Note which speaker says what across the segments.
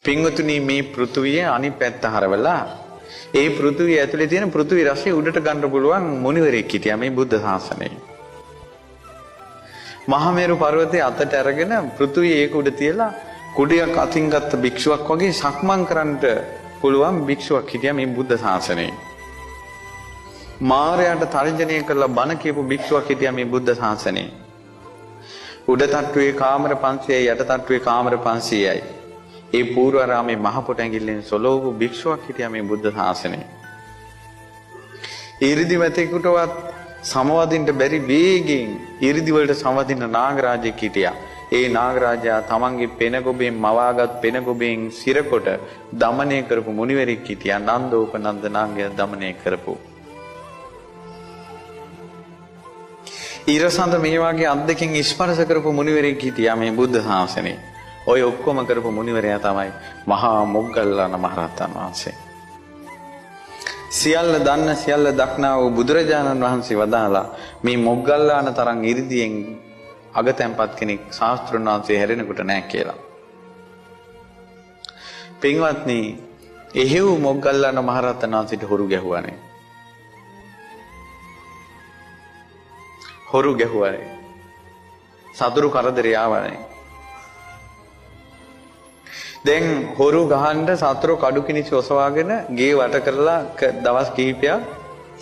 Speaker 1: පින්වතුනි මේ පෘථුවිය අනිත් පැත්ත හරවලා ඒ පෘථුවිය ඇතුලේ තියෙන පෘථුවි රසය උඩට ගන්න පුළුවන් මුනිවරයෙක් හිටියා මේ බුද්ධ ශාසනයේ. මහමෙරු පර්වතයේ අතට අරගෙන පෘථුවිය ඒක උඩ තියලා කුඩයක් අතින් ගත්ත භික්ෂුවක් වගේ සක්මන් කරන්නට පුළුවන් භික්ෂුවක් හිටියා මේ බුද්ධ ශාසනයේ. මාරයාට තර්ජනය කරලා බණ කියපු භික්ෂුවක් හිටියා මේ බුද්ධ ශාසනයේ. උඩ තට්ටුවේ කාමර 500යි යට තට්ටුවේ කාමර 500යි. ඒ පූර්වාරාමේ මහ පොට ඇඟිල්ලෙන් සොලවපු භික්ෂුවක් හිටියා මේ බුද්ධ ශාසනයේ. ඊරිදි වැතේකටවත් සමවදින්න බැරි වේගෙන් ඊරිදි වලට සමවදින්න නාගරාජෙක් හිටියා. ඒ නාගරාජයා තමන්ගේ පෙනගොබෙන් මවාගත් පෙනගොබෙන් සිරකොට দমনය කරපු මුනිවරයෙක් හිටියා. නන්දෝපනන්ද නාගයා দমনය කරපු. ඊරසඳ මේ වගේ අත් දෙකෙන් ස්පර්ශ කරපු මුනිවරයෙක් හිටියා මේ බුද්ධ ශාසනයේ. ඔය ඔක්කොම කරපු මුනිවරයා තමයි මහා මොග්ගල්ලාන මහරහතන් වහන්සේ. සියල්ල දන්න සියල්ල දක්නා වූ බුදුරජාණන් වහන්සේ වදාලා මේ මොග්ගල්ලාන තරම් 이르දියෙන් අගතැන්පත් කෙනෙක් ශාස්ත්‍රඥ වහන්සේ හැරෙනකොට නැහැ කියලා. පින්වත්නි, එහෙව් මොග්ගල්ලාන මහරහතන් වහන්සේට හොරු ගැහුවානේ. හොරු ගැහුවානේ. සතුරු කරදරේ ආවනේ. දැන් හොරු ගහන්න සතුරු කඩු කිනිසි ඔසවාගෙන ගේ වට කරලා දවස් කිහිපයක්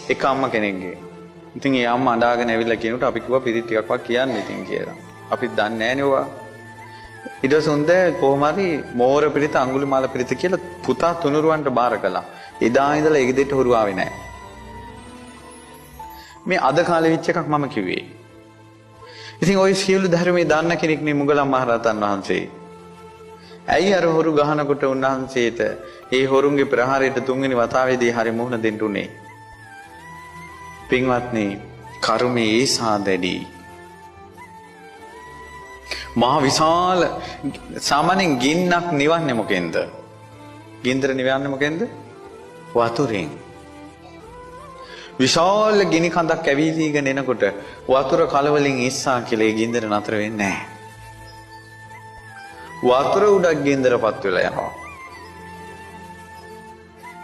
Speaker 1: එක අම්මා කෙනෙක්ගේ. ඉතින් ඒ අම්මා අඬාගෙන ඇවිල්ලා කියනකොට අපි කිව්වා පිරිත් ටිකක්වත් කියන්න ඉතින් කියලා. අපි දන්නේ නැහැ නේ ඔවා. ඊට පස්සේ කොහොම හරි මෝර පිරිත අඟුලිමාල පිරිත කියලා පුතා තුනුරුවන්ට බාර කළා. එදා ඉඳලා ඒ ගෙදරට හොරු ආවේ නැහැ. මේ අද කාලේ විච් එකක් මම කිව්වේ. ඉතින් ওই සියලු ධර්මයේ දන්න කෙනෙක් නේ මුගලන් මහරහතන් වහන්සේ. ඇයි අර හොරු ගහනකොට උන්වහන්සේට ඒ හොරුන්ගේ ප්‍රහාරයට තුන්වෙනි වතාවේදී හරි මුහුණ දෙන්න උනේ? පින්වත්නි, කර්මයේ ඒසා දැඩි. මහා විශාල සාමාන්‍යයෙන් ගින්නක් නිවන්නේ මොකෙන්ද? ගින්දර නිවන්නේ මොකෙන්ද? වතුරෙන්. විශාල ගිනි කඳක් ඇවිදීගෙන එනකොට වතුර කලවලින් ඉස්සා කියලා ඒ ගින්දර නතර වෙන්නේ නැහැ. වතුර උඩක් ගින්දරපත් වෙලා යනවා.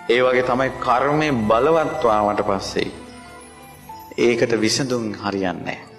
Speaker 1: ඒ වගේ තමයි කර්මයේ බලවත් වුණාට පස්සේ ඒකට විසඳුම් හරියන්නේ නැහැ.